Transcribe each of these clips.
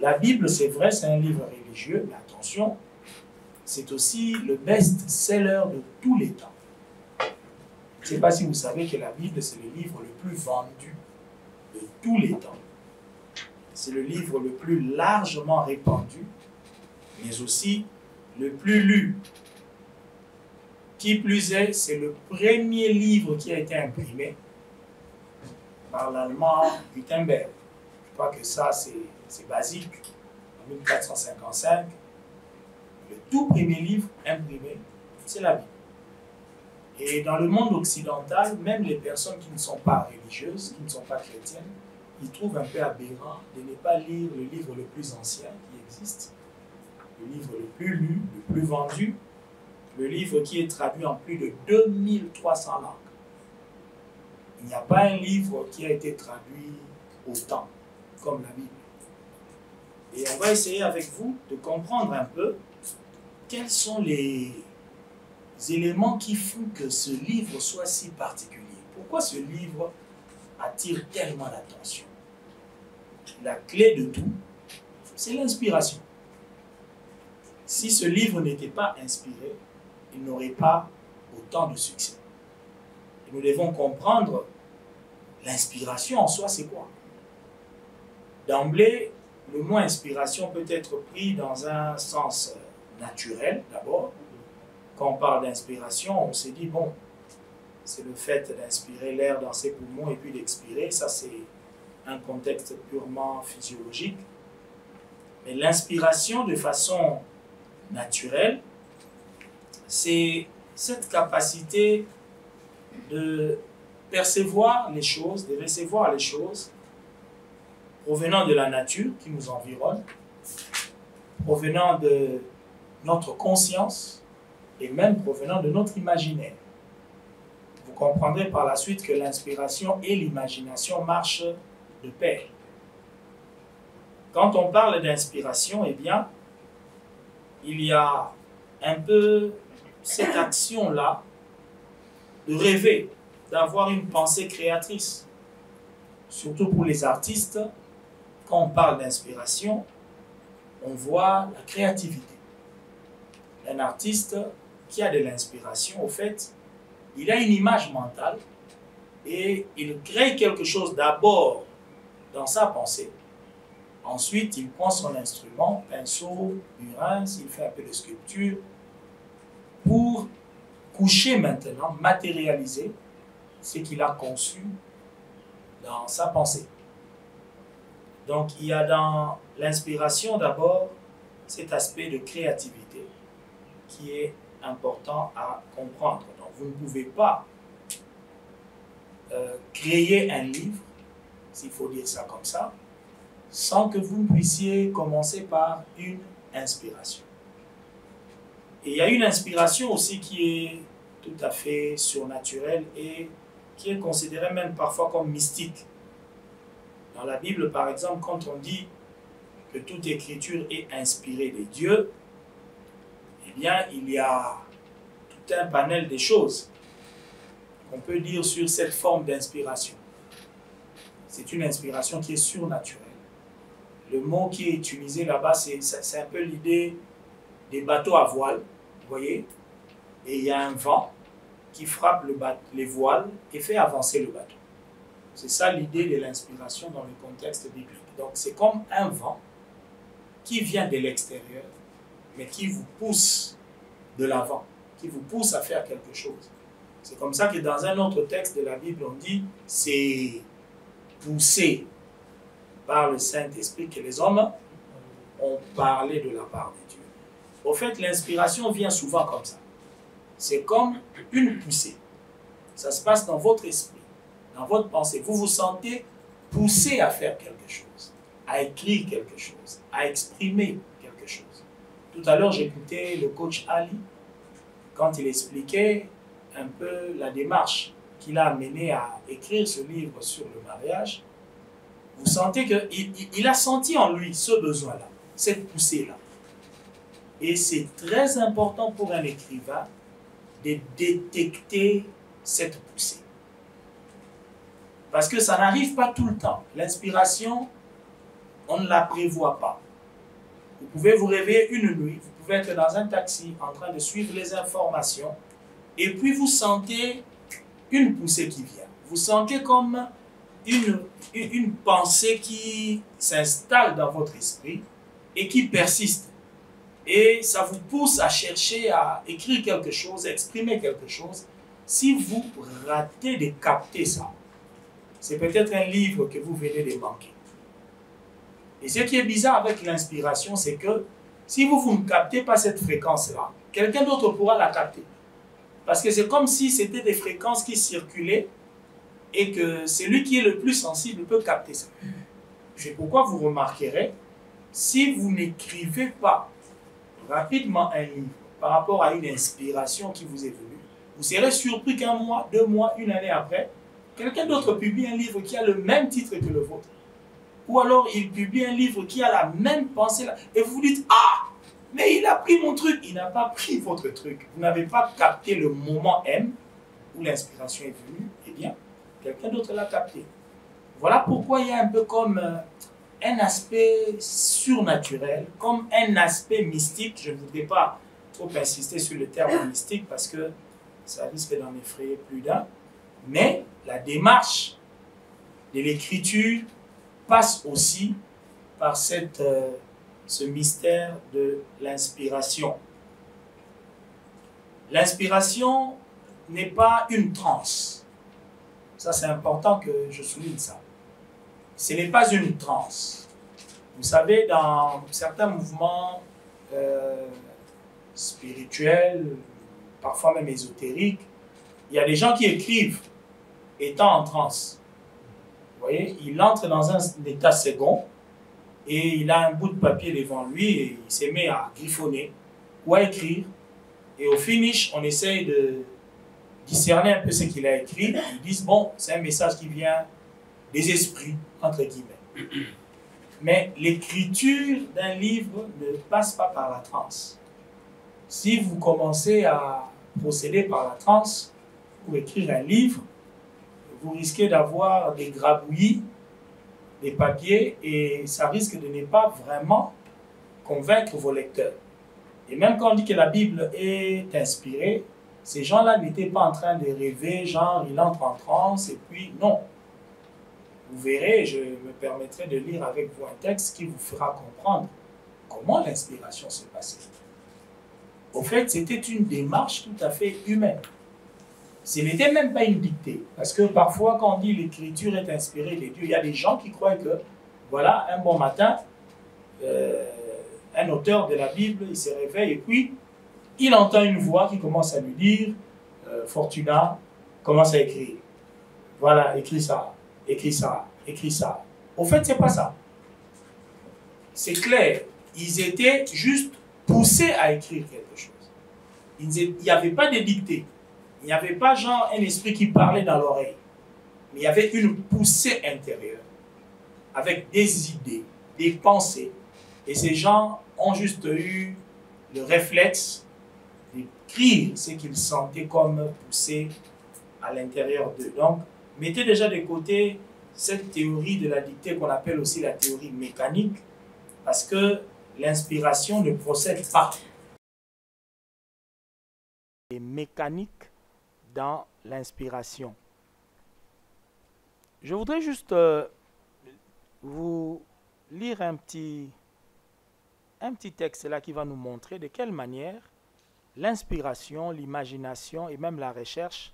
La Bible, c'est vrai, c'est un livre religieux, mais attention, c'est aussi le best-seller de tous les temps. Je ne sais pas si vous savez que la Bible, c'est le livre le plus vendu de tous les temps. C'est le livre le plus largement répandu, mais aussi le plus lu. Qui plus est, c'est le premier livre qui a été imprimé par l'allemand Gutenberg. Je crois que ça, c'est basique. En 1455, le tout premier livre imprimé, c'est la Bible. Et dans le monde occidental, même les personnes qui ne sont pas religieuses, qui ne sont pas chrétiennes, ils trouvent un peu aberrant de ne pas lire le livre le plus ancien qui existe, le livre le plus lu, le plus vendu, le livre qui est traduit en plus de 2300 langues. Il n'y a pas un livre qui a été traduit autant comme la Bible. Et on va essayer avec vous de comprendre un peu quels sont les éléments qui font que ce livre soit si particulier. Pourquoi ce livre attire tellement l'attention? La clé de tout, c'est l'inspiration. Si ce livre n'était pas inspiré, il n'aurait pas autant de succès. Et nous devons comprendre l'inspiration en soi, c'est quoi? D'emblée, le mot inspiration peut être pris dans un sens naturel d'abord. Quand on parle d'inspiration, on se dit, bon, c'est le fait d'inspirer l'air dans ses poumons et puis d'expirer. Ça, c'est un contexte purement physiologique. Mais l'inspiration de façon naturelle, c'est cette capacité de percevoir les choses, de recevoir les choses provenant de la nature qui nous environne, provenant de notre conscience, et même provenant de notre imaginaire. Vous comprendrez par la suite que l'inspiration et l'imagination marchent de pair. Quand on parle d'inspiration, eh bien, il y a un peu cette action-là de rêver, d'avoir une pensée créatrice. Surtout pour les artistes, quand on parle d'inspiration, on voit la créativité. Un artiste qui a de l'inspiration, au fait, il a une image mentale et il crée quelque chose d'abord dans sa pensée. Ensuite, il prend son instrument, pinceau, burin, s'il fait un peu de sculpture, pour coucher maintenant, matérialiser ce qu'il a conçu dans sa pensée. Donc, il y a dans l'inspiration d'abord cet aspect de créativité qui est important à comprendre. Donc, vous ne pouvez pas créer un livre, s'il faut dire ça comme ça, sans que vous ne puissiez commencer par une inspiration. Et il y a une inspiration aussi qui est tout à fait surnaturelle et qui est considérée même parfois comme mystique. Dans la Bible, par exemple, quand on dit que toute écriture est inspirée de Dieu, eh bien, il y a tout un panel de choses qu'on peut dire sur cette forme d'inspiration. C'est une inspiration qui est surnaturelle. Le mot qui est utilisé là-bas, c'est un peu l'idée des bateaux à voile, vous voyez, et il y a un vent qui frappe les voiles et fait avancer le bateau. C'est ça l'idée de l'inspiration dans le contexte biblique. Donc c'est comme un vent qui vient de l'extérieur, mais qui vous pousse de l'avant, qui vous pousse à faire quelque chose. C'est comme ça que dans un autre texte de la Bible, on dit c'est poussé par le Saint-Esprit que les hommes ont parlé de la part de Dieu. Au fait, l'inspiration vient souvent comme ça. C'est comme une poussée. Ça se passe dans votre esprit, dans votre pensée. Vous vous sentez poussé à faire quelque chose, à écrire quelque chose, à exprimer quelque chose. Tout à l'heure, j'écoutais le coach Ali quand il expliquait un peu la démarche qu'il a amené à écrire ce livre sur le mariage. Vous sentez qu'il a senti en lui ce besoin-là, cette poussée-là. Et c'est très important pour un écrivain de détecter cette poussée. Parce que ça n'arrive pas tout le temps. L'inspiration, on ne la prévoit pas. Vous pouvez vous réveiller une nuit, vous pouvez être dans un taxi en train de suivre les informations et puis vous sentez une poussée qui vient. Vous sentez comme une pensée qui s'installe dans votre esprit et qui persiste. Et ça vous pousse à chercher à écrire quelque chose, à exprimer quelque chose. Si vous ratez de capter ça, c'est peut-être un livre que vous venez de manquer. Et ce qui est bizarre avec l'inspiration, c'est que si vous ne captez pas cette fréquence-là, quelqu'un d'autre pourra la capter. Parce que c'est comme si c'était des fréquences qui circulaient et que celui qui est le plus sensible peut capter ça. C'est pourquoi vous remarquerez, si vous n'écrivez pas rapidement un livre par rapport à une inspiration qui vous est venue, vous serez surpris qu'un mois, 2 mois, une année après, quelqu'un d'autre publie un livre qui a le même titre que le vôtre. Ou alors il publie un livre qui a la même pensée. Et vous vous dites, ah, mais il a pris mon truc. Il n'a pas pris votre truc. Vous n'avez pas capté le moment M où l'inspiration est venue. Eh bien, quelqu'un d'autre l'a capté. Voilà pourquoi il y a un peu comme un aspect surnaturel, comme un aspect mystique. Je ne voudrais pas trop insister sur le terme mystique parce que ça risque d'en effrayer plus d'un. Mais la démarche de l'écriture passe aussi par ce mystère de l'inspiration. L'inspiration n'est pas une transe. Ça, c'est important que je souligne ça. Ce n'est pas une transe. Vous savez, dans certains mouvements spirituels, parfois même ésotériques, il y a des gens qui écrivent étant en transe. Vous voyez, il entre dans un état second et il a un bout de papier devant lui et il se met à griffonner ou à écrire. Et au finish, on essaye de discerner un peu ce qu'il a écrit. Ils disent, bon, c'est un message qui vient des esprits, entre guillemets. Mais l'écriture d'un livre ne passe pas par la transe. Si vous commencez à procéder par la transe pour écrire un livre, vous risquez d'avoir des grabouillis, des papiers, et ça risque de ne pas vraiment convaincre vos lecteurs. Et même quand on dit que la Bible est inspirée, ces gens-là n'étaient pas en train de rêver, genre il entre en transe, et puis non. Vous verrez, je me permettrai de lire avec vous un texte qui vous fera comprendre comment l'inspiration s'est passée. Au fait, c'était une démarche tout à fait humaine. Ce n'était même pas une dictée. Parce que parfois, quand on dit l'écriture est inspirée de Dieu, il y a des gens qui croient que, voilà, un bon matin, un auteur de la Bible, il se réveille et puis, il entend une voix qui commence à lui dire, Fortuna, commence à écrire. Voilà, écris ça, écris ça, écris ça. Au fait, c'est pas ça. C'est clair. Ils étaient juste poussés à écrire quelque chose. Il n'y avait pas de dictée. Il n'y avait pas genre un esprit qui parlait dans l'oreille. Mais il y avait une poussée intérieure. Avec des idées, des pensées. Et ces gens ont juste eu le réflexe d'écrire ce qu'ils sentaient comme poussé à l'intérieur d'eux. Donc, mettez déjà de côté cette théorie de la dictée qu'on appelle aussi la théorie mécanique, parce que l'inspiration ne procède pas. Et mécanique dans l'inspiration. Je voudrais juste vous lire un petit texte là qui va nous montrer de quelle manière l'inspiration, l'imagination et même la recherche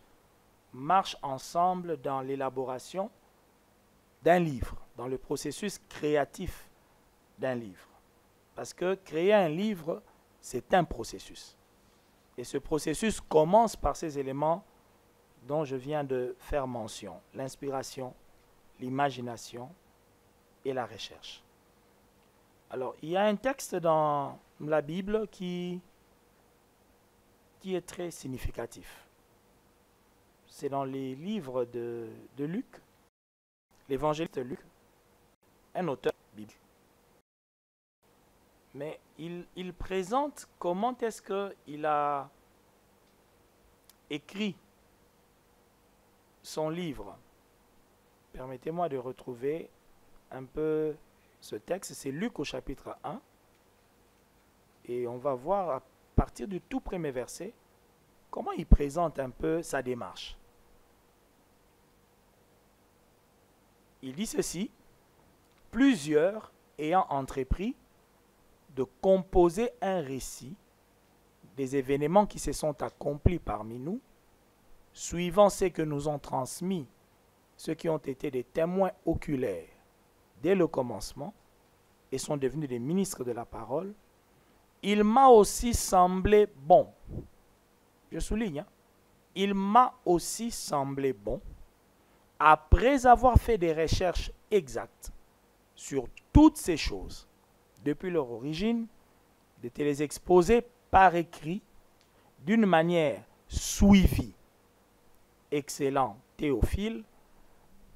marchent ensemble dans l'élaboration d'un livre, dans le processus créatif d'un livre. Parce que créer un livre, c'est un processus. Et ce processus commence par ces éléments dont je viens de faire mention. L'inspiration, l'imagination et la recherche. Alors, il y a un texte dans la Bible qui est très significatif. C'est dans les livres de Luc, l'évangéliste Luc, un auteur biblique. Mais il présente comment est-ce qu'il a écrit son livre. Permettez-moi de retrouver un peu ce texte. C'est Luc au chapitre 1. Et on va voir à partir du tout premier verset comment il présente un peu sa démarche. Il dit ceci: plusieurs ayant entrepris de composer un récit des événements qui se sont accomplis parmi nous, suivant ce que nous ont transmis ceux qui ont été des témoins oculaires dès le commencement et sont devenus des ministres de la parole, il m'a aussi semblé bon, je souligne, il m'a aussi semblé bon, après avoir fait des recherches exactes sur toutes ces choses, depuis leur origine, de te les exposer par écrit, d'une manière suivie. Excellent Théophile,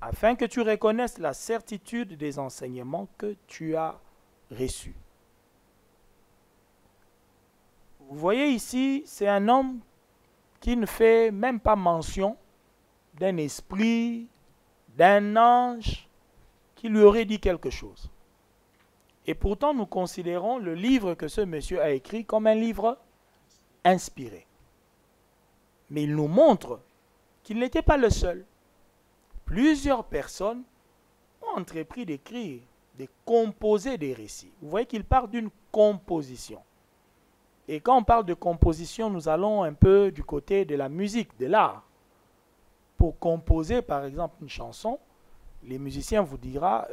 afin que tu reconnaisses la certitude des enseignements que tu as reçus. Vous voyez ici, c'est un homme qui ne fait même pas mention d'un esprit, d'un ange qui lui aurait dit quelque chose. Et pourtant, nous considérons le livre que ce monsieur a écrit comme un livre inspiré. Mais il nous montre qu'il n'était pas le seul. Plusieurs personnes ont entrepris d'écrire, de composer des récits. Vous voyez qu'il parle d'une composition. Et quand on parle de composition, nous allons un peu du côté de la musique, de l'art. Pour composer, par exemple, une chanson, le musicien vous dira,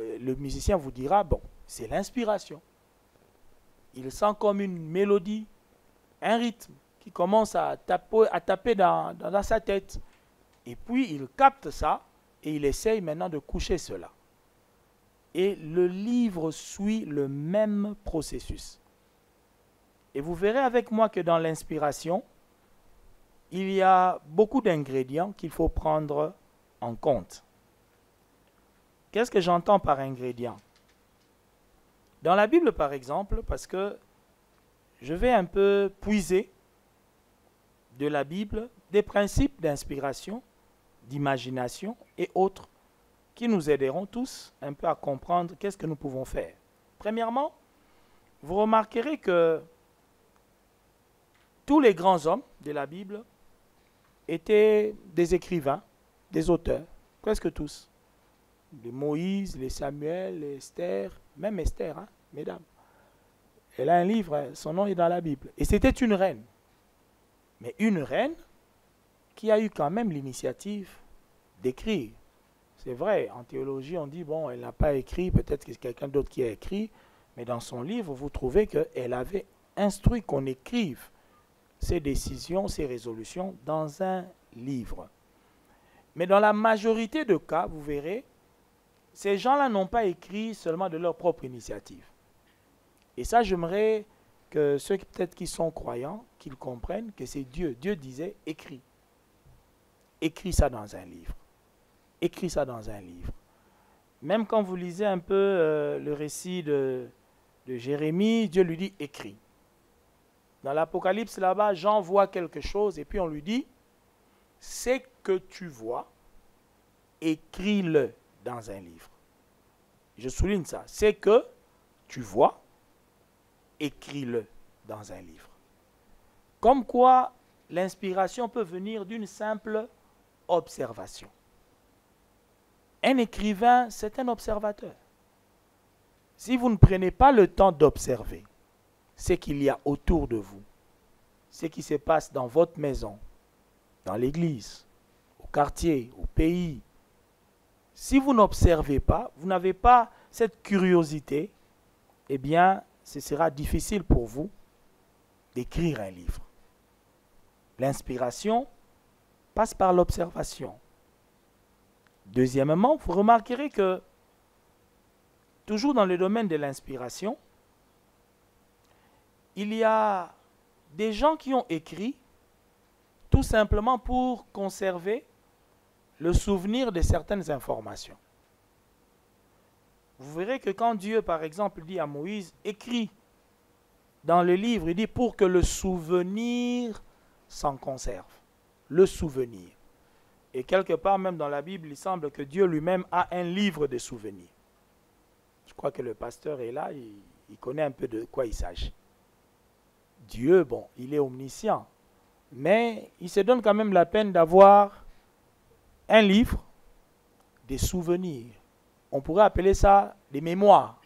bon, c'est l'inspiration. Il sent comme une mélodie, un rythme qui commence à taper dans sa tête. Et puis, il capte ça et il essaye maintenant de coucher cela. Et le livre suit le même processus. Et vous verrez avec moi que dans l'inspiration, il y a beaucoup d'ingrédients qu'il faut prendre en compte. Qu'est-ce que j'entends par ingrédients? Dans la Bible, par exemple, parce que je vais un peu puiser de la Bible des principes d'inspiration, d'imagination et autres qui nous aideront tous un peu à comprendre qu'est-ce que nous pouvons faire. Premièrement, vous remarquerez que tous les grands hommes de la Bible étaient des écrivains, des auteurs, presque tous. Les Moïse, les Samuel, les Esther, même Esther, hein, mesdames. Elle a un livre, son nom est dans la Bible. Et c'était une reine. Mais une reine qui a eu quand même l'initiative d'écrire. C'est vrai, en théologie, on dit, bon, elle n'a pas écrit, peut-être que c'est quelqu'un d'autre qui a écrit, mais dans son livre, vous trouvez qu'elle avait instruit qu'on écrive ses décisions, ses résolutions dans un livre. Mais dans la majorité de cas, vous verrez, ces gens-là n'ont pas écrit seulement de leur propre initiative. Et ça, j'aimerais que ceux peut-être qui sont croyants, qu'ils comprennent que c'est Dieu. Dieu disait, écris. Écris ça dans un livre. Écris ça dans un livre. Même quand vous lisez un peu le récit de Jérémie, Dieu lui dit, écris. Dans l'Apocalypse, là-bas, Jean voit quelque chose et puis on lui dit, c'est que tu vois, écris-le dans un livre. Je souligne ça. C'est que tu vois, écris-le dans un livre. Comme quoi, l'inspiration peut venir d'une simple observation. Un écrivain, c'est un observateur. Si vous ne prenez pas le temps d'observer ce qu'il y a autour de vous, ce qui se passe dans votre maison, dans l'église, au quartier, au pays, si vous n'observez pas, vous n'avez pas cette curiosité, eh bien, ce sera difficile pour vous d'écrire un livre. L'inspiration passe par l'observation. Deuxièmement, vous remarquerez que, toujours dans le domaine de l'inspiration, il y a des gens qui ont écrit tout simplement pour conserver le souvenir de certaines informations. Vous verrez que quand Dieu, par exemple, dit à Moïse, écrit dans le livre, il dit pour que le souvenir s'en conserve. Le souvenir. Et quelque part, même dans la Bible, il semble que Dieu lui-même a un livre de souvenirs. Je crois que le pasteur est là, il connaît un peu de quoi il s'agit. Dieu, bon, il est omniscient, mais il se donne quand même la peine d'avoir un livre, des souvenirs. On pourrait appeler ça des mémoires.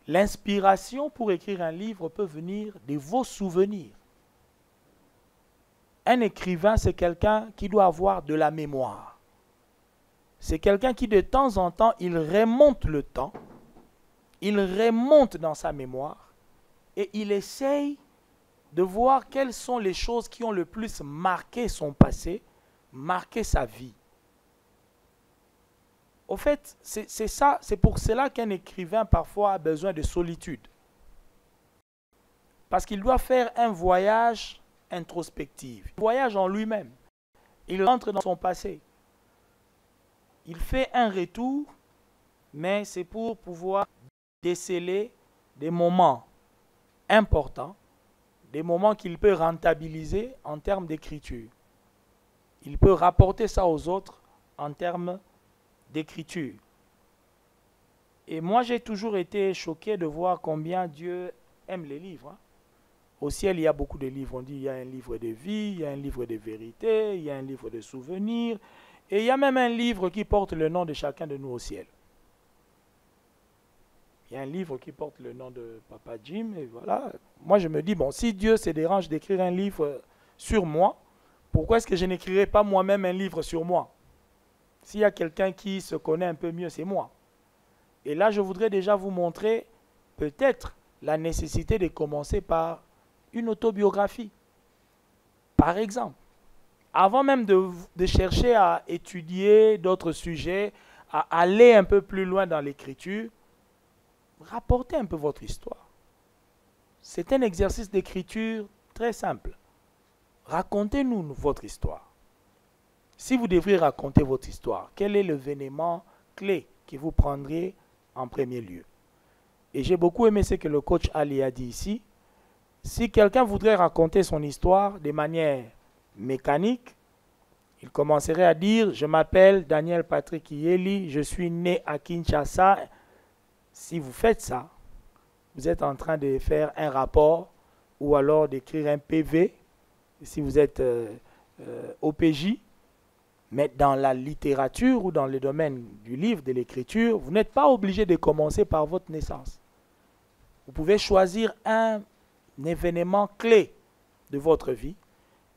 L'inspiration pour écrire un livre peut venir de vos souvenirs. Un écrivain, c'est quelqu'un qui doit avoir de la mémoire. C'est quelqu'un qui, de temps en temps, il remonte le temps, il remonte dans sa mémoire et il essaye de voir quelles sont les choses qui ont le plus marqué son passé, marqué sa vie. Au fait, c'est pour cela qu'un écrivain parfois a besoin de solitude. Parce qu'il doit faire un voyage introspectif, un voyage en lui-même. Il rentre dans son passé. Il fait un retour, mais c'est pour pouvoir déceler des moments importants, des moments qu'il peut rentabiliser en termes d'écriture. Il peut rapporter ça aux autres en termes d'écriture. Et moi, j'ai toujours été choqué de voir combien Dieu aime les livres. Au ciel, il y a beaucoup de livres. On dit il y a un livre de vie, il y a un livre de vérité, il y a un livre de souvenirs, et il y a même un livre qui porte le nom de chacun de nous au ciel. Il y a un livre qui porte le nom de Papa Jim, et voilà. Moi, je me dis, bon, si Dieu se dérange d'écrire un livre sur moi, pourquoi est-ce que je n'écrirai pas moi-même un livre sur moi? S'il y a quelqu'un qui se connaît un peu mieux, c'est moi. Et là, je voudrais déjà vous montrer peut-être la nécessité de commencer par une autobiographie. Par exemple, avant même de chercher à étudier d'autres sujets, à aller un peu plus loin dans l'écriture, rapportez un peu votre histoire. C'est un exercice d'écriture très simple. Racontez-nous votre histoire. Si vous devriez raconter votre histoire, quel est l'événement clé que vous prendrez en premier lieu? Et j'ai beaucoup aimé ce que le coach Ali a dit ici. Si quelqu'un voudrait raconter son histoire de manière mécanique, il commencerait à dire « Je m'appelle Daniel Patrick Yeli, je suis né à Kinshasa ». Si vous faites ça, vous êtes en train de faire un rapport ou alors d'écrire un PV, si vous êtes OPJ, mais dans la littérature ou dans le domaine du livre, de l'écriture, vous n'êtes pas obligé de commencer par votre naissance. Vous pouvez choisir un événement clé de votre vie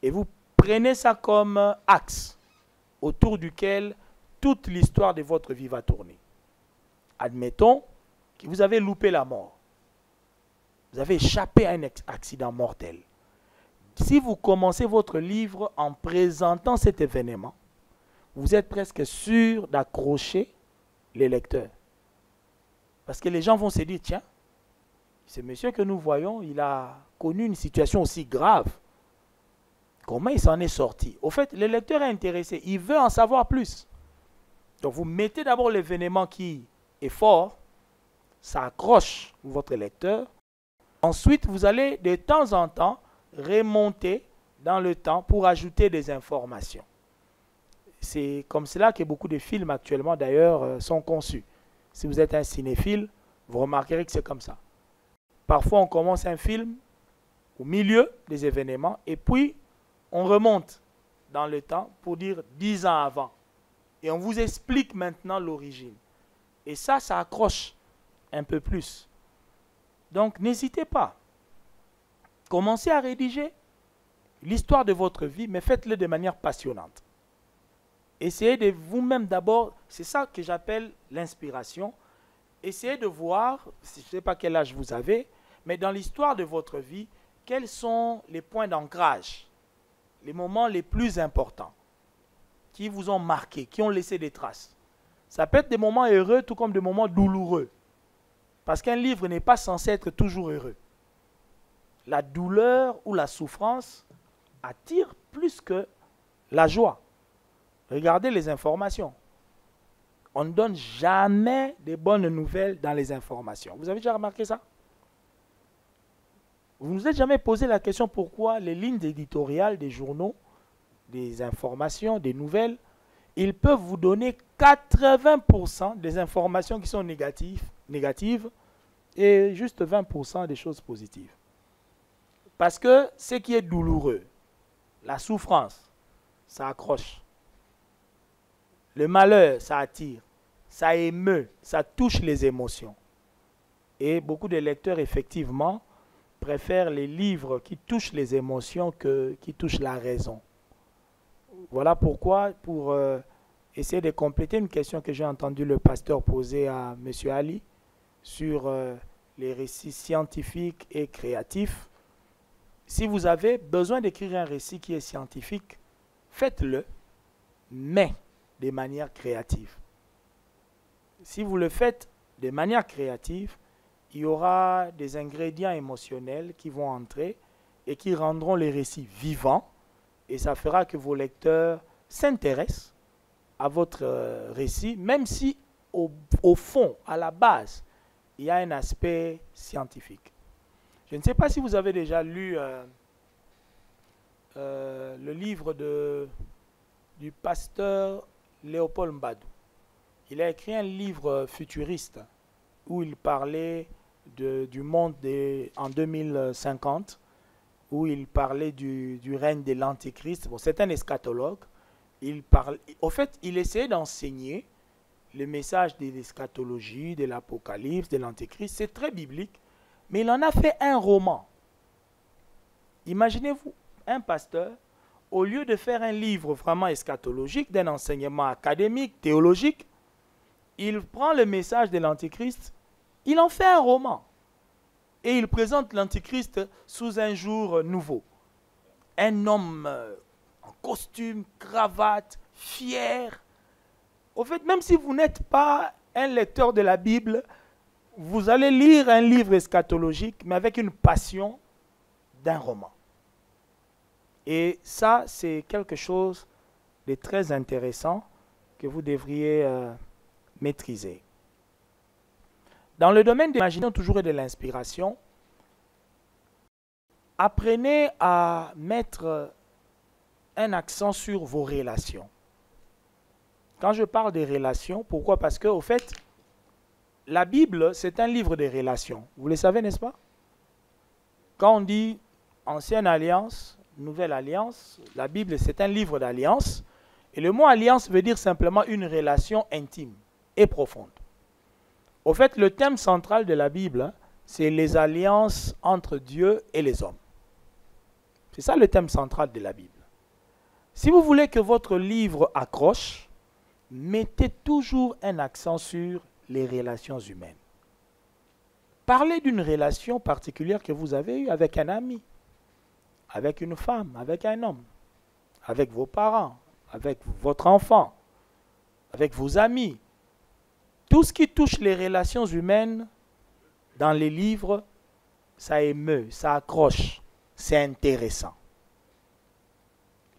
et vous prenez ça comme axe autour duquel toute l'histoire de votre vie va tourner. Admettons que vous avez loupé la mort. Vous avez échappé à un accident mortel. Si vous commencez votre livre en présentant cet événement, vous êtes presque sûr d'accrocher les lecteurs. Parce que les gens vont se dire, tiens, ce monsieur que nous voyons, il a connu une situation aussi grave. Comment il s'en est sorti? Au fait, le lecteur est intéressé, il veut en savoir plus. Donc vous mettez d'abord l'événement qui est fort, ça accroche votre lecteur. Ensuite, vous allez de temps en temps remonter dans le temps pour ajouter des informations. C'est comme cela que beaucoup de films actuellement d'ailleurs sont conçus. Si vous êtes un cinéphile, vous remarquerez que c'est comme ça. Parfois on commence un film au milieu des événements et puis on remonte dans le temps pour dire 10 ans avant. Et on vous explique maintenant l'origine. Et ça accroche un peu plus. Donc n'hésitez pas. Commencez à rédiger l'histoire de votre vie, mais faites-le de manière passionnante. Essayez de vous-même d'abord, c'est ça que j'appelle l'inspiration. Essayez de voir, je ne sais pas quel âge vous avez, mais dans l'histoire de votre vie, quels sont les points d'ancrage, les moments les plus importants qui vous ont marqué, qui ont laissé des traces. Ça peut être des moments heureux tout comme des moments douloureux. Parce qu'un livre n'est pas censé être toujours heureux. La douleur ou la souffrance attire plus que la joie. Regardez les informations. On ne donne jamais de bonnes nouvelles dans les informations. Vous avez déjà remarqué ça? Vous ne vous êtes jamais posé la question pourquoi les lignes éditoriales des journaux, des informations, des nouvelles, ils peuvent vous donner 80% des informations qui sont négatives et juste 20% des choses positives. Parce que ce qui est douloureux, la souffrance, ça accroche. Le malheur, ça attire. Ça émeut, ça touche les émotions. Et beaucoup de lecteurs, effectivement, préfèrent les livres qui touchent les émotions que qui touchent la raison. Voilà pourquoi, pour essayer de compléter une question que j'ai entendu le pasteur poser à M. Ali sur les récits scientifiques et créatifs, si vous avez besoin d'écrire un récit qui est scientifique, faites-le, mais de manière créative. Si vous le faites de manière créative, il y aura des ingrédients émotionnels qui vont entrer et qui rendront les récits vivants, et ça fera que vos lecteurs s'intéressent à votre récit, même si au fond, à la base, il y a un aspect scientifique. Je ne sais pas si vous avez déjà lu le livre du pasteur Léopold Mbadou. Il a écrit un livre futuriste où il parlait du monde en 2050, où il parlait du règne de l'Antichrist. Bon, c'est un eschatologue. Au fait, il essayait d'enseigner le message de l'eschatologie, de l'Apocalypse, de l'Antichrist. C'est très biblique, mais il en a fait un roman. Imaginez-vous, un pasteur, au lieu de faire un livre vraiment eschatologique, d'un enseignement académique, théologique, il prend le message de l'Antichrist, il en fait un roman. Et il présente l'Antichrist sous un jour nouveau. Un homme en costume, cravate, fier. Au fait, même si vous n'êtes pas un lecteur de la Bible, vous allez lire un livre eschatologique, mais avec une passion d'un roman. Et ça, c'est quelque chose de très intéressant que vous devriez maîtriser. Dans le domaine de l'imagination toujours et de l'inspiration, apprenez à mettre un accent sur vos relations. Quand je parle des relations, pourquoi? Parce que, au fait, la Bible, c'est un livre de relations. Vous le savez, n'est-ce pas? Quand on dit Ancienne Alliance, Nouvelle Alliance, la Bible, c'est un livre d'alliance. Et le mot alliance veut dire simplement une relation intime et profonde. Au fait, le thème central de la Bible, c'est les alliances entre Dieu et les hommes. C'est ça le thème central de la Bible. Si vous voulez que votre livre accroche, mettez toujours un accent sur les relations humaines. Parlez d'une relation particulière que vous avez eue avec un ami, avec une femme, avec un homme, avec vos parents, avec votre enfant, avec vos amis. Tout ce qui touche les relations humaines dans les livres, ça émeut, ça accroche, c'est intéressant.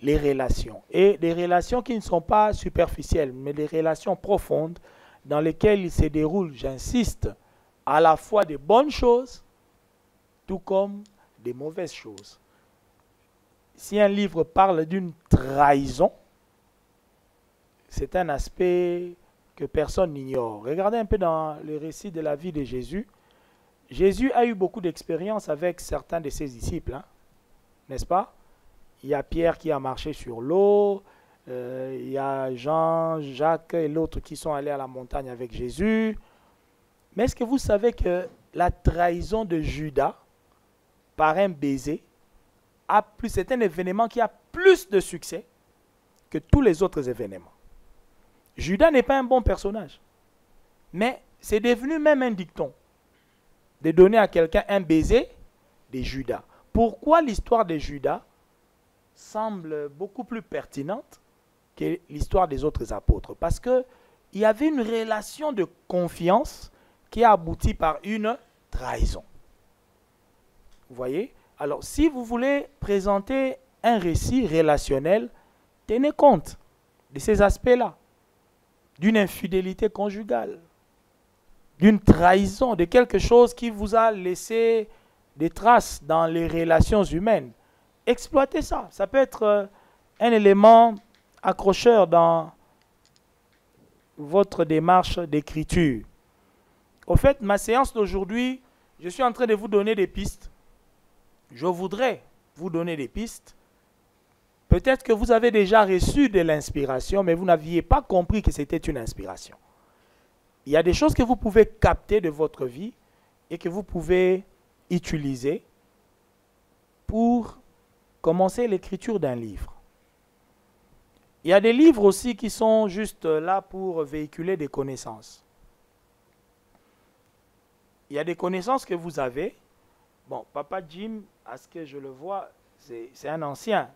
Les relations. Et des relations qui ne sont pas superficielles, mais des relations profondes dans lesquelles il se déroule, j'insiste, à la fois des bonnes choses, tout comme des mauvaises choses. Si un livre parle d'une trahison, c'est un aspect que personne n'ignore. Regardez un peu dans le récit de la vie de Jésus. Jésus a eu beaucoup d'expérience avec certains de ses disciples, hein, n'est-ce pas? Il y a Pierre qui a marché sur l'eau, il y a Jean, Jacques et l'autre qui sont allés à la montagne avec Jésus. Mais est-ce que vous savez que la trahison de Judas par un baiser, c'est un événement qui a plus de succès que tous les autres événements? Judas n'est pas un bon personnage, mais c'est devenu même un dicton de donner à quelqu'un un baiser de Judas. Pourquoi l'histoire de Judas semble beaucoup plus pertinente que l'histoire des autres apôtres? Parce qu'il y avait une relation de confiance qui a abouti par une trahison. Vous voyez? Alors, si vous voulez présenter un récit relationnel, tenez compte de ces aspects-là, d'une infidélité conjugale, d'une trahison, de quelque chose qui vous a laissé des traces dans les relations humaines. Exploitez ça. Ça peut être un élément accrocheur dans votre démarche d'écriture. Au fait, ma séance d'aujourd'hui, je suis en train de vous donner des pistes. je voudrais vous donner des pistes. Peut-être que vous avez déjà reçu de l'inspiration, mais vous n'aviez pas compris que c'était une inspiration. Il y a des choses que vous pouvez capter de votre vie et que vous pouvez utiliser pour commencer l'écriture d'un livre. Il y a des livres aussi qui sont juste là pour véhiculer des connaissances. Il y a des connaissances que vous avez. Bon, Papa Jim, à ce que je le vois, c'est un ancien.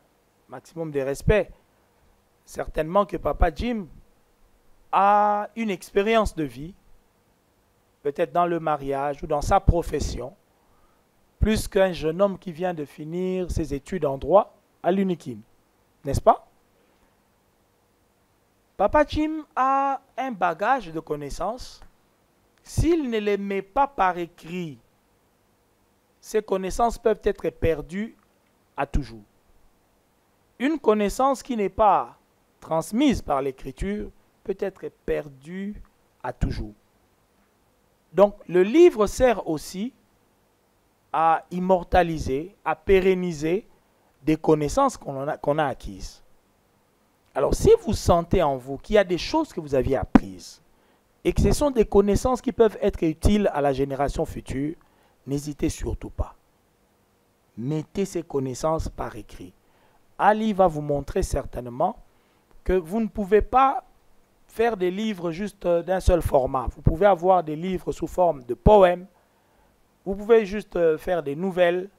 Maximum de respect. Certainement que Papa Jim a une expérience de vie, peut-être dans le mariage ou dans sa profession, plus qu'un jeune homme qui vient de finir ses études en droit à l'UNIKIN. N'est-ce pas? Papa Jim a un bagage de connaissances. S'il ne les met pas par écrit, ces connaissances peuvent être perdues à toujours. Une connaissance qui n'est pas transmise par l'écriture peut être perdue à toujours. Donc, le livre sert aussi à immortaliser, à pérenniser des connaissances qu'on a acquises. Alors, si vous sentez en vous qu'il y a des choses que vous aviez apprises et que ce sont des connaissances qui peuvent être utiles à la génération future, n'hésitez surtout pas. Mettez ces connaissances par écrit. Ali va vous montrer certainement que vous ne pouvez pas faire des livres juste d'un seul format. Vous pouvez avoir des livres sous forme de poèmes. Vous pouvez juste faire des nouvelles.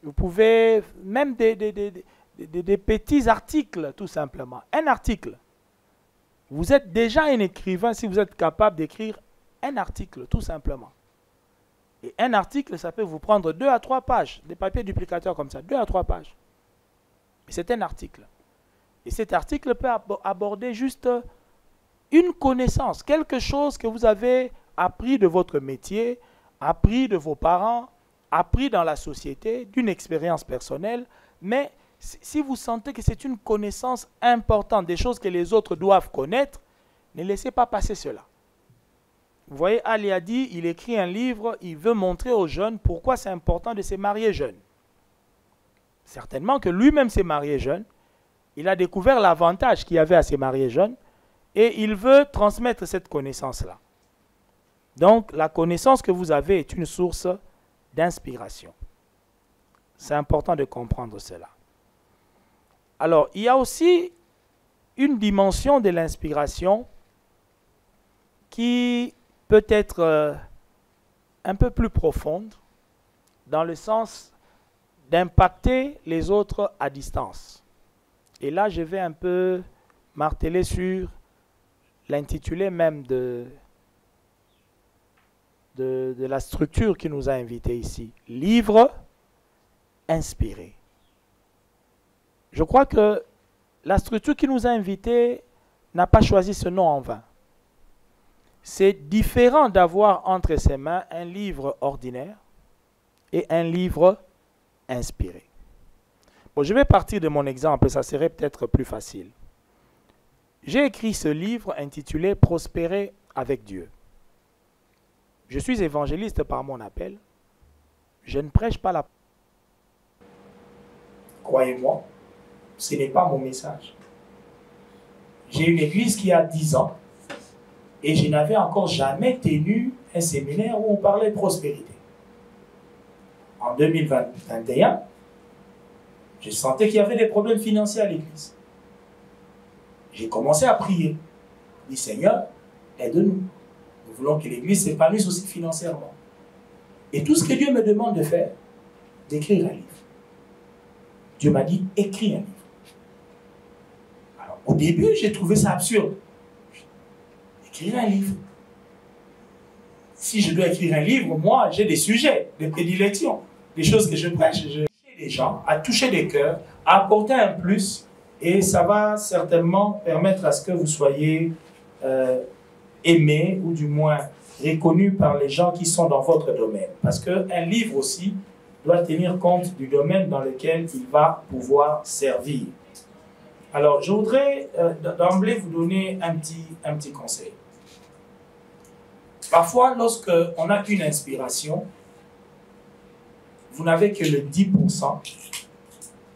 Vous pouvez même des petits articles, tout simplement. Un article. Vous êtes déjà un écrivain si vous êtes capable d'écrire un article, tout simplement. Et un article, ça peut vous prendre 2 à 3 pages. Des papiers duplicateurs comme ça, 2 à 3 pages. C'est un article. Et cet article peut aborder juste une connaissance, quelque chose que vous avez appris de votre métier, appris de vos parents, appris dans la société, d'une expérience personnelle. Mais si vous sentez que c'est une connaissance importante, des choses que les autres doivent connaître, ne laissez pas passer cela. Vous voyez, Ali a dit, il écrit un livre, il veut montrer aux jeunes pourquoi c'est important de se marier jeune. Certainement que lui-même s'est marié jeune. Il a découvert l'avantage qu'il y avait à se marier jeune et il veut transmettre cette connaissance-là. Donc, la connaissance que vous avez est une source d'inspiration. C'est important de comprendre cela. Alors, il y a aussi une dimension de l'inspiration qui peut être un peu plus profonde dans le sens d'impacter les autres à distance. Et là, je vais un peu marteler sur l'intitulé même de la structure qui nous a invités ici. Livre inspiré. Je crois que la structure qui nous a invités n'a pas choisi ce nom en vain. C'est différent d'avoir entre ses mains un livre ordinaire et un livre inspiré. Bon, je vais partir de mon exemple, ça serait peut-être plus facile. J'ai écrit ce livre intitulé « Prospérer avec Dieu ». Je suis évangéliste par mon appel. Je ne prêche pas la... Croyez-moi, ce n'est pas mon message. J'ai une église qui a 10 ans et je n'avais encore jamais tenu un séminaire où on parlait de prospérité. En 2021, je sentais qu'il y avait des problèmes financiers à l'église. J'ai commencé à prier. Je dis, Seigneur, aide-nous. Nous voulons que l'église s'épanouisse aussi financièrement. Et tout ce que Dieu me demande de faire, d'écrire un livre. Dieu m'a dit, écris un livre. Alors, au début, j'ai trouvé ça absurde. Écrire un livre. Si je dois écrire un livre, moi, j'ai des sujets, des prédilections, des choses que je prêche. Je vais les gens à toucher des cœurs, à apporter un plus, et ça va certainement permettre à ce que vous soyez aimé, ou du moins reconnu par les gens qui sont dans votre domaine. Parce qu'un livre aussi doit tenir compte du domaine dans lequel il va pouvoir servir. Alors, je voudrais d'emblée vous donner un petit conseil. Parfois, lorsqu'on a une inspiration, vous n'avez que le 10%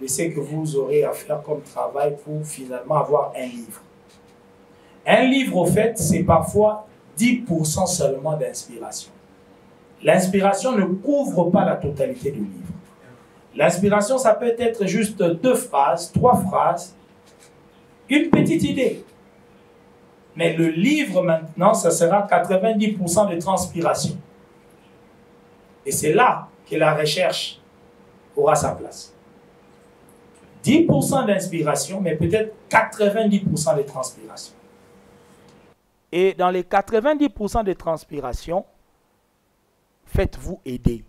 de ce que vous aurez à faire comme travail pour finalement avoir un livre. Un livre, au fait, c'est parfois 10% seulement d'inspiration. L'inspiration ne couvre pas la totalité du livre. L'inspiration, ça peut être juste 2 phrases, 3 phrases, une petite idée. Mais le livre, maintenant, ça sera 90% de transpiration. Et c'est là que la recherche aura sa place. 10% d'inspiration, mais peut-être 90% de transpiration. Et dans les 90% de transpiration, faites-vous aider.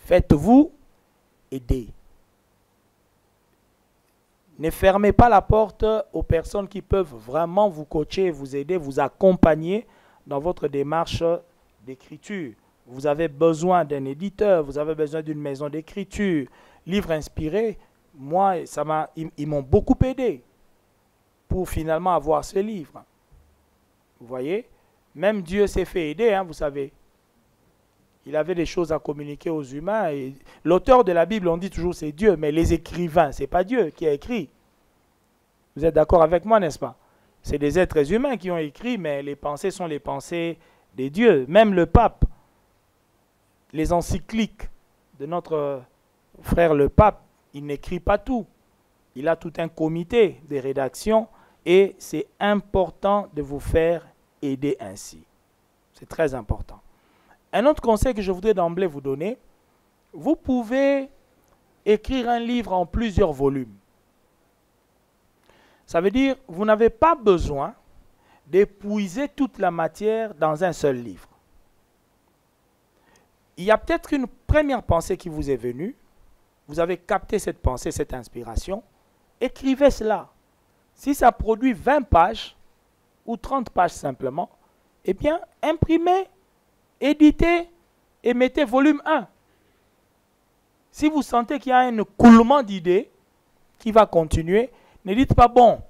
Faites-vous aider. Ne fermez pas la porte aux personnes qui peuvent vraiment vous coacher, vous aider, vous accompagner dans votre démarche d'écriture. Vous avez besoin d'un éditeur, vous avez besoin d'une maison d'écriture. Livre inspiré, moi, ils m'ont beaucoup aidé pour finalement avoir ce livre. Vous voyez? Même Dieu s'est fait aider, hein, vous savez. Il avait des choses à communiquer aux humains. L'auteur de la Bible, on dit toujours c'est Dieu, mais les écrivains, ce n'est pas Dieu qui a écrit. Vous êtes d'accord avec moi, n'est-ce pas? C'est des êtres humains qui ont écrit, mais les pensées sont les pensées des dieux. Même le pape, les encycliques de notre frère le pape, il n'écrit pas tout. Il a tout un comité de rédaction et c'est important de vous faire aider ainsi. C'est très important. Un autre conseil que je voudrais d'emblée vous donner, vous pouvez écrire un livre en plusieurs volumes. Ça veut dire vous n'avez pas besoin d'épuiser toute la matière dans un seul livre. Il y a peut-être une première pensée qui vous est venue. Vous avez capté cette pensée, cette inspiration. Écrivez cela. Si ça produit 20 pages ou 30 pages simplement, eh bien, imprimez, éditez et mettez volume 1. Si vous sentez qu'il y a un coulement d'idées qui va continuer, ne dites pas, bon,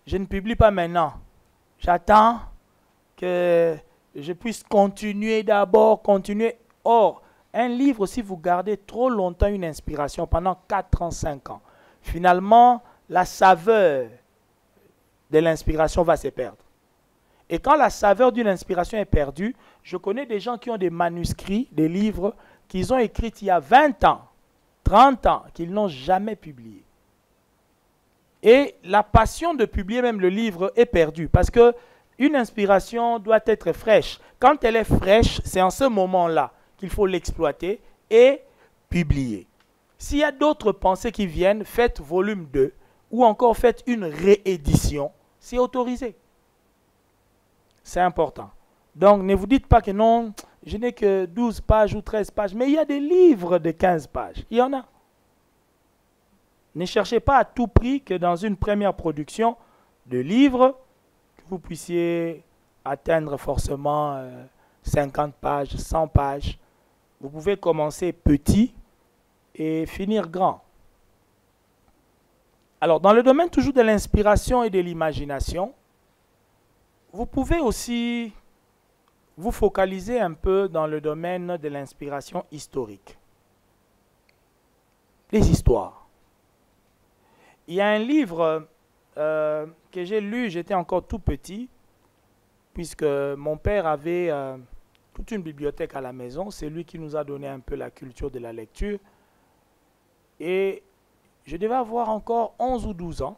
je ne publie pas maintenant. J'attends que je puisse continuer d'abord, continuer. Or, un livre, si vous gardez trop longtemps une inspiration, pendant 4 ans, 5 ans, finalement, la saveur de l'inspiration va se perdre. Et quand la saveur d'une inspiration est perdue, je connais des gens qui ont des manuscrits, des livres qu'ils ont écrits il y a 20 ans, 30 ans, qu'ils n'ont jamais publiés. Et la passion de publier même le livre est perdue parce qu'une inspiration doit être fraîche. Quand elle est fraîche, c'est en ce moment-là qu'il faut l'exploiter et publier. S'il y a d'autres pensées qui viennent, faites volume 2 ou encore faites une réédition. C'est autorisé. C'est important. Donc, ne vous dites pas que non, je n'ai que 12 pages ou 13 pages. Mais il y a des livres de 15 pages. Il y en a. Ne cherchez pas à tout prix que dans une première production de livres, que vous puissiez atteindre forcément 50 pages, 100 pages. Vous pouvez commencer petit et finir grand. Alors, dans le domaine toujours de l'inspiration et de l'imagination, vous pouvez aussi vous focaliser un peu dans le domaine de l'inspiration historique. Les histoires. Il y a un livre que j'ai lu, j'étais encore tout petit, puisque mon père avait toute une bibliothèque à la maison. C'est lui qui nous a donné un peu la culture de la lecture. Et je devais avoir encore 11 ou 12 ans.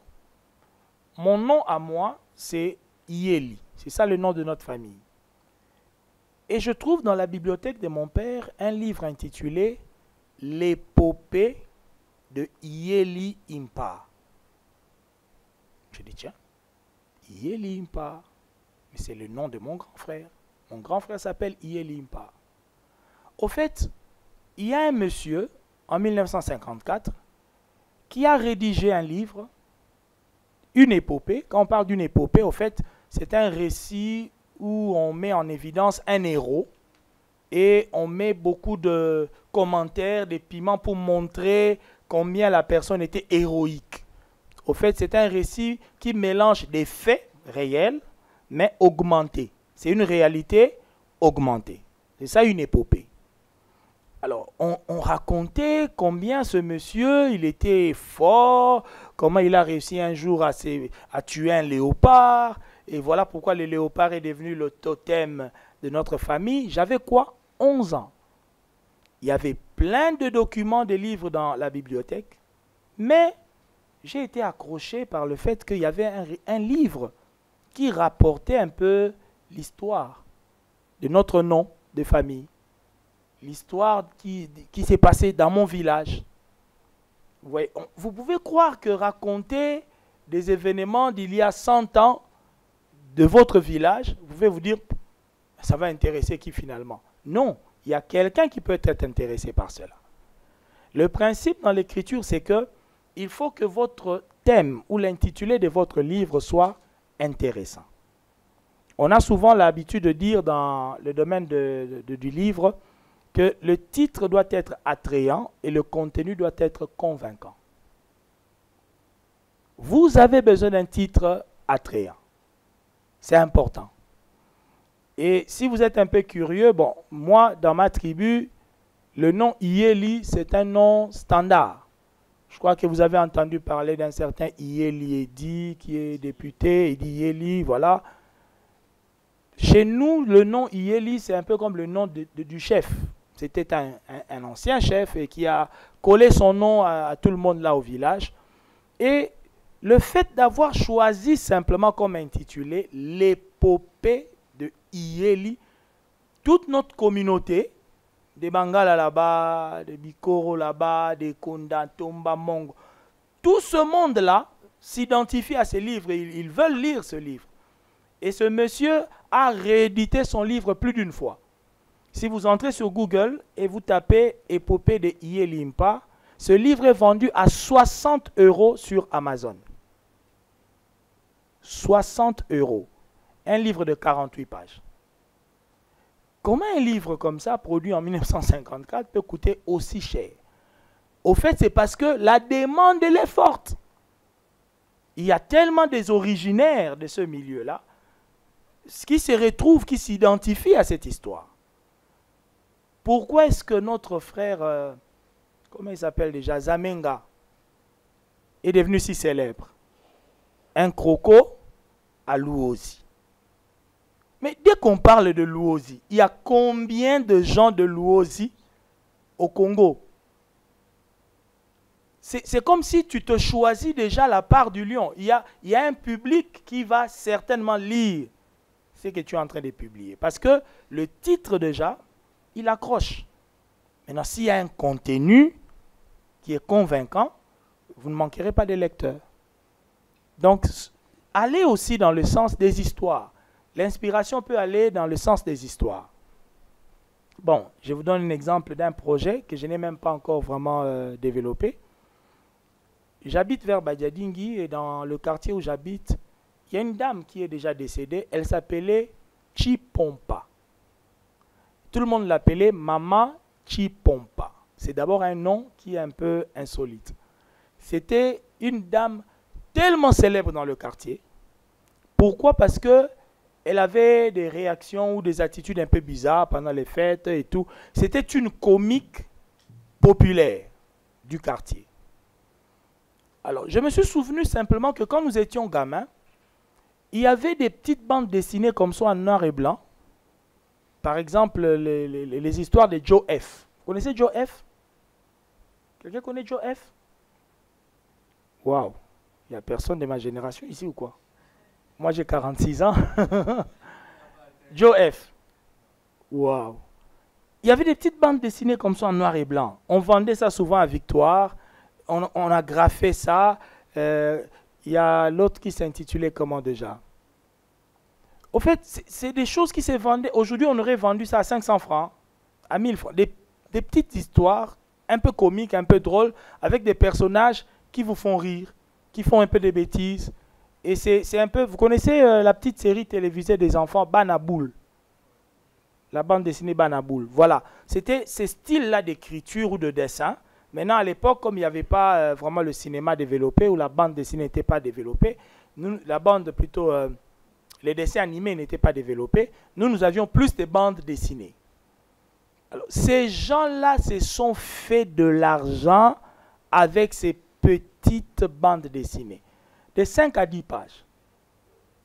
Mon nom à moi, c'est Yeli. C'est ça le nom de notre famille. Et je trouve dans la bibliothèque de mon père un livre intitulé « L'épopée de Yeli Impa ». Je dis, tiens, Yeli Impa, mais c'est le nom de mon grand frère. Mon grand frère s'appelle Yeli Impa. Au fait, il y a un monsieur, en 1954, qui a rédigé un livre, une épopée. Quand on parle d'une épopée, au fait, c'est un récit où on met en évidence un héros et on met beaucoup de commentaires, des piments pour montrer combien la personne était héroïque. Au fait, c'est un récit qui mélange des faits réels, mais augmentés. C'est une réalité augmentée. C'est ça une épopée. Alors, on racontait combien ce monsieur, il était fort, comment il a réussi un jour à tuer un léopard, et voilà pourquoi le léopard est devenu le totem de notre famille. J'avais quoi? 11 ans. Il y avait plein de documents, de livres dans la bibliothèque, mais j'ai été accroché par le fait qu'il y avait un livre qui rapportait un peu l'histoire de notre nom de famille. L'histoire qui s'est passée dans mon village. Vous pouvez croire que raconter des événements d'il y a 100 ans de votre village, vous pouvez vous dire, ça va intéresser qui finalement? Non, il y a quelqu'un qui peut être intéressé par cela. Le principe dans l'écriture, c'est que il faut que votre thème ou l'intitulé de votre livre soit intéressant. On a souvent l'habitude de dire dans le domaine du livre que le titre doit être attrayant et le contenu doit être convaincant. Vous avez besoin d'un titre attrayant. C'est important. Et si vous êtes un peu curieux, bon, moi, dans ma tribu, le nom Iyeli, c'est un nom standard. Je crois que vous avez entendu parler d'un certain Iyeli Edi qui est député, il dit Iyeli, voilà. Chez nous, le nom Iyeli, c'est un peu comme le nom du chef. C'était un ancien chef et qui a collé son nom à tout le monde là au village. Et le fait d'avoir choisi simplement comme intitulé l'épopée de Iyeli, toute notre communauté, des Bangala là-bas, des Bikoro là-bas, des Konda, Tomba, Mongo, tout ce monde-là s'identifie à ce livre et ils veulent lire ce livre. Et ce monsieur a réédité son livre plus d'une fois. Si vous entrez sur Google et vous tapez « Épopée de Iyeli Mpa », ce livre est vendu à 60 € sur Amazon. 60 €. Un livre de 48 pages. Comment un livre comme ça, produit en 1954, peut coûter aussi cher? Au fait, c'est parce que la demande, elle est forte. Il y a tellement des originaires de ce milieu-là qui se retrouvent, qui s'identifient à cette histoire. Pourquoi est-ce que notre frère, comment il s'appelle déjà, Zamenga, est devenu si célèbre? Un croco à Luozi. Mais dès qu'on parle de Luozi, il y a combien de gens de Luozi au Congo? C'est comme si tu te choisis déjà la part du lion. Il y a un public qui va certainement lire ce que tu es en train de publier. Parce que le titre déjà, il accroche. Maintenant, s'il y a un contenu qui est convaincant, vous ne manquerez pas de lecteurs. Donc, allez aussi dans le sens des histoires. L'inspiration peut aller dans le sens des histoires. Bon, je vous donne un exemple d'un projet que je n'ai même pas encore vraiment développé. J'habite vers Badiadingui et dans le quartier où j'habite, il y a une dame qui est déjà décédée. Elle s'appelait Chipompa. Tout le monde l'appelait Maman Chipompa. C'est d'abord un nom qui est un peu insolite. C'était une dame tellement célèbre dans le quartier. Pourquoi? Parce que elle avait des réactions ou des attitudes un peu bizarres pendant les fêtes et tout. C'était une comique populaire du quartier. Alors, je me suis souvenu simplement que quand nous étions gamins, il y avait des petites bandes dessinées comme ça en noir et blanc. Par exemple, les histoires de Joe F. Vous connaissez Joe F? Quelqu'un connaît Joe F? Waouh! Il n'y a personne de ma génération ici ou quoi? Moi, j'ai 46 ans. Joe F. Waouh! Il y avait des petites bandes dessinées comme ça en noir et blanc. On vendait ça souvent à Victoire. On a graffé ça. Il y a l'autre qui s'intitulait comment déjà? Au fait, c'est des choses qui se vendaient. Aujourd'hui, on aurait vendu ça à 500 francs, à 1000 francs. Des petites histoires un peu comiques, un peu drôles, avec des personnages qui vous font rire, qui font un peu de bêtises. Et c'est un peu... Vous connaissez la petite série télévisée des enfants, Banaboul? La bande dessinée Banaboul. Voilà. C'était ce style-là d'écriture ou de dessin. Maintenant, à l'époque, comme il n'y avait pas vraiment le cinéma développé ou la bande dessinée n'était pas développée, la bande plutôt... les dessins animés n'étaient pas développés. Nous avions plus de bandes dessinées. Alors, ces gens-là se sont fait de l'argent avec ces petites bandes dessinées, de 5 à 10 pages.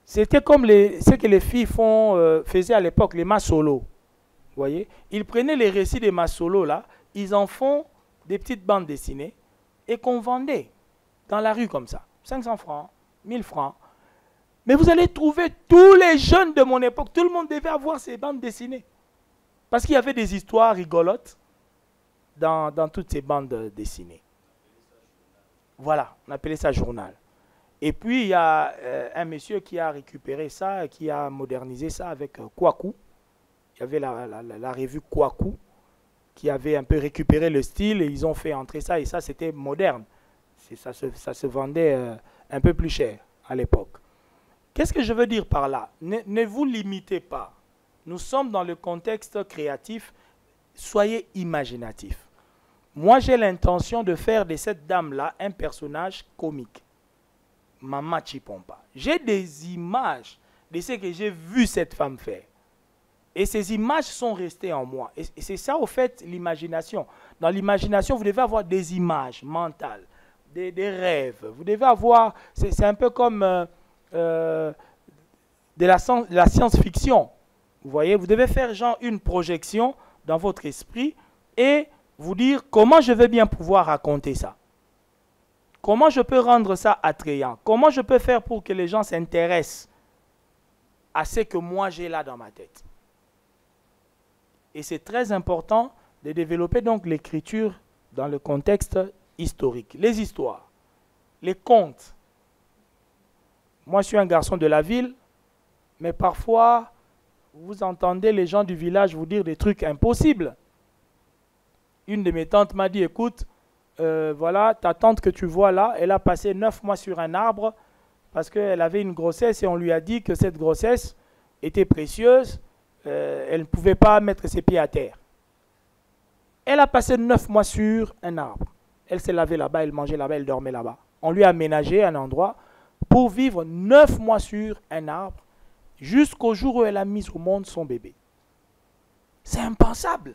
C'était comme ce que les filles faisaient à l'époque, les Masolo. Vous voyez, ils prenaient les récits des Masolo, là, ils en font des petites bandes dessinées et qu'on vendait dans la rue comme ça. 500 francs, 1000 francs. Mais vous allez trouver tous les jeunes de mon époque, tout le monde devait avoir ces bandes dessinées. Parce qu'il y avait des histoires rigolotes dans toutes ces bandes dessinées. Voilà, on appelait ça journal. Et puis, il y a un monsieur qui a récupéré ça, qui a modernisé ça avec Kwaku. Il y avait la revue Kwaku qui avait un peu récupéré le style et ils ont fait entrer ça. Et ça, c'était moderne. Ça se vendait un peu plus cher à l'époque. Qu'est-ce que je veux dire par là? Ne vous limitez pas. Nous sommes dans le contexte créatif. Soyez imaginatifs. Moi, j'ai l'intention de faire de cette dame-là un personnage comique. Mama Chipompa. J'ai des images de ce que j'ai vu cette femme faire. Et ces images sont restées en moi. Et c'est ça, au fait, l'imagination. Dans l'imagination, vous devez avoir des images mentales, des rêves. Vous devez avoir... C'est un peu comme de la science-fiction. Vous voyez, vous devez faire genre une projection dans votre esprit et vous dire comment je vais bien pouvoir raconter ça. Comment je peux rendre ça attrayant? Comment je peux faire pour que les gens s'intéressent à ce que moi j'ai là dans ma tête? Et c'est très important de développer donc l'écriture dans le contexte historique. Les histoires, les contes. Moi, je suis un garçon de la ville, mais parfois, vous entendez les gens du village vous dire des trucs impossibles. Une de mes tantes m'a dit, écoute, voilà, ta tante que tu vois là, elle a passé 9 mois sur un arbre parce qu'elle avait une grossesse et on lui a dit que cette grossesse était précieuse, elle ne pouvait pas mettre ses pieds à terre. Elle a passé 9 mois sur un arbre. Elle s'est lavée là-bas, elle mangeait là-bas, elle dormait là-bas. On lui a aménagé un endroit pour vivre 9 mois sur un arbre jusqu'au jour où elle a mis au monde son bébé. C'est impensable.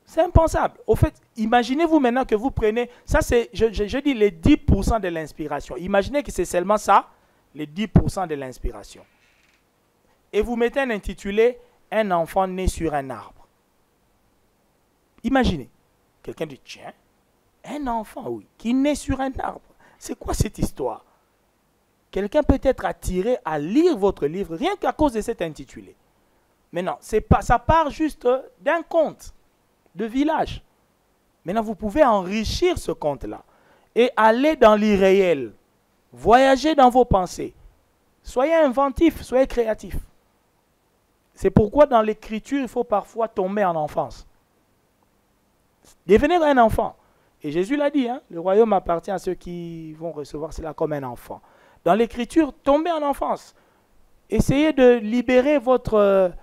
C'est impensable. Au fait, imaginez-vous maintenant que vous prenez, ça c'est, je dis les 10% de l'inspiration. Imaginez que c'est seulement ça, les 10% de l'inspiration. Et vous mettez un intitulé, un enfant né sur un arbre. Imaginez. Quelqu'un dit, tiens, un enfant, oui, qui naît sur un arbre. C'est quoi cette histoire? Quelqu'un peut être attiré à lire votre livre rien qu'à cause de cet intitulé. Mais non, ça part juste d'un conte de village. Maintenant, vous pouvez enrichir ce conte-là et aller dans l'irréel. Voyager dans vos pensées. Soyez inventifs, soyez créatifs. C'est pourquoi dans l'écriture, il faut parfois tomber en enfance. Devenir un enfant. Et Jésus l'a dit, hein, le royaume appartient à ceux qui vont recevoir cela comme un enfant. Dans l'écriture, tombez en enfance. Essayez de libérer votre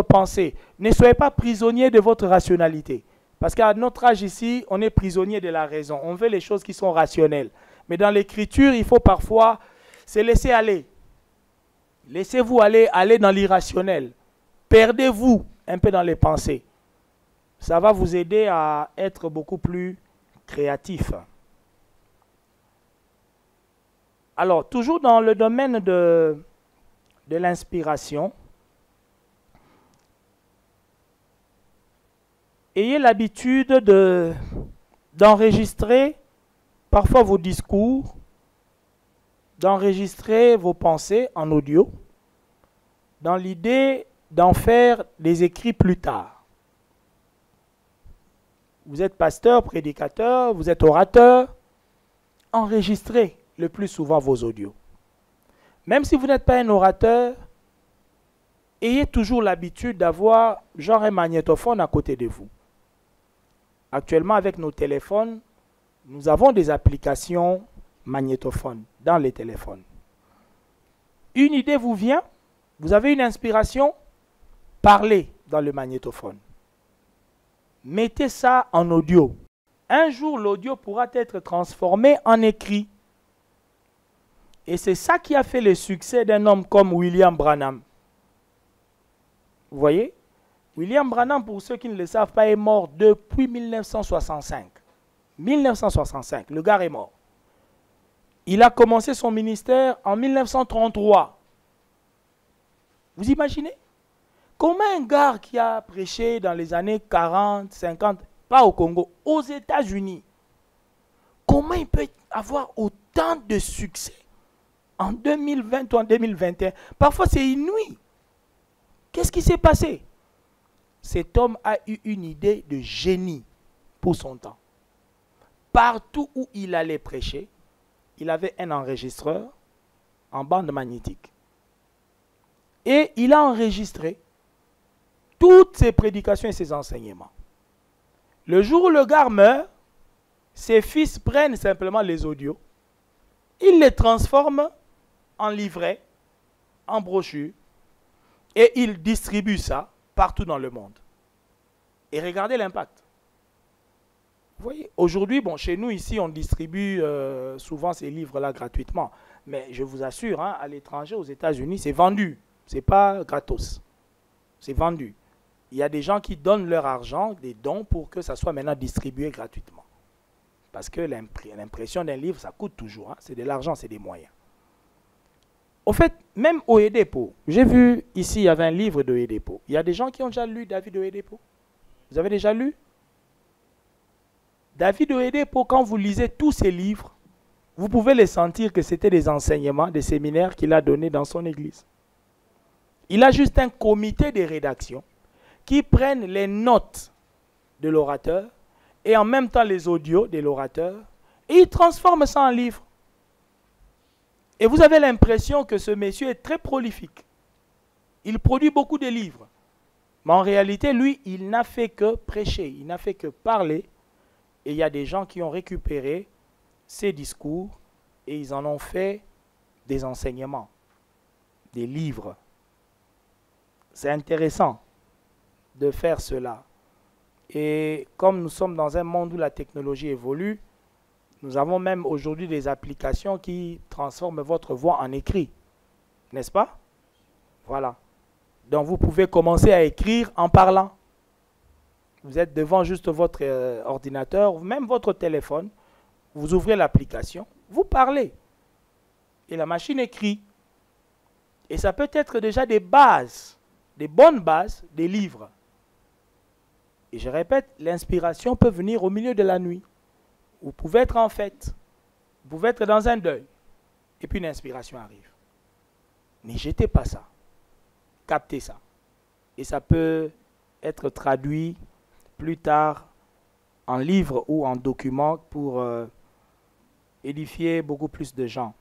pensée. Ne soyez pas prisonnier de votre rationalité. Parce qu'à notre âge ici, on est prisonnier de la raison. On veut les choses qui sont rationnelles. Mais dans l'écriture, il faut parfois se laisser aller. Laissez-vous aller dans l'irrationnel. Perdez-vous un peu dans les pensées. Ça va vous aider à être beaucoup plus créatif. Alors, toujours dans le domaine de l'inspiration, ayez l'habitude d'enregistrer parfois vos discours, d'enregistrer vos pensées en audio, dans l'idée d'en faire des écrits plus tard. Vous êtes pasteur, prédicateur, vous êtes orateur, enregistrez le plus souvent vos audios. Même si vous n'êtes pas un orateur, ayez toujours l'habitude d'avoir genre un magnétophone à côté de vous. Actuellement, avec nos téléphones, nous avons des applications magnétophones dans les téléphones. Une idée vous vient, vous avez une inspiration, parlez dans le magnétophone. Mettez ça en audio. Un jour, l'audio pourra être transformé en écrit. Et c'est ça qui a fait le succès d'un homme comme William Branham. Vous voyez? William Branham, pour ceux qui ne le savent pas, est mort depuis 1965. 1965, le gars est mort. Il a commencé son ministère en 1933. Vous imaginez? Comment un gars qui a prêché dans les années 40, 50, pas au Congo, aux États-Unis, comment il peut avoir autant de succès en 2020 ou en 2021? Parfois, c'est inouï. Qu'est-ce qui s'est passé? Cet homme a eu une idée de génie pour son temps. Partout où il allait prêcher, il avait un enregistreur en bande magnétique. Et il a enregistré toutes ses prédications et ses enseignements. Le jour où le gars meurt, ses fils prennent simplement les audios, ils les transforment en livrets, en brochures, et ils distribuent ça partout dans le monde. Et regardez l'impact. Vous voyez, aujourd'hui, bon, chez nous ici, on distribue souvent ces livres-là gratuitement. Mais je vous assure, hein, à l'étranger, aux États-Unis, c'est vendu. Ce n'est pas gratos. C'est vendu. Il y a des gens qui donnent leur argent, des dons, pour que ça soit maintenant distribué gratuitement. Parce que l'impression d'un livre, ça coûte toujours. Hein. C'est de l'argent, c'est des moyens. Au fait, même Oyedepo, j'ai vu ici, il y avait un livre d'Oyedepo. Il y a des gens qui ont déjà lu David Oyedepo. Vous avez déjà lu? David Oyedepo, quand vous lisez tous ses livres, vous pouvez les sentir que c'était des enseignements, des séminaires qu'il a donnés dans son église. Il a juste un comité de rédaction qui prennent les notes de l'orateur et en même temps les audios de l'orateur et il transforme ça en livre. Et vous avez l'impression que ce monsieur est très prolifique. Il produit beaucoup de livres. Mais en réalité, lui, il n'a fait que prêcher, il n'a fait que parler. Et il y a des gens qui ont récupéré ses discours et ils en ont fait des enseignements, des livres. C'est intéressant de faire cela. Et comme nous sommes dans un monde où la technologie évolue, nous avons même aujourd'hui des applications qui transforment votre voix en écrit. N'est-ce pas? Voilà. Donc vous pouvez commencer à écrire en parlant. Vous êtes devant juste votre ordinateur, même votre téléphone. Vous ouvrez l'application, vous parlez. Et la machine écrit. Et ça peut être déjà des bases, des bonnes bases, des livres. Et je répète, l'inspiration peut venir au milieu de la nuit. Vous pouvez être en fête. Vous pouvez être dans un deuil. Et puis une inspiration arrive. Ne jetez pas ça. Captez ça. Et ça peut être traduit plus tard en livre ou en document pour édifier beaucoup plus de gens.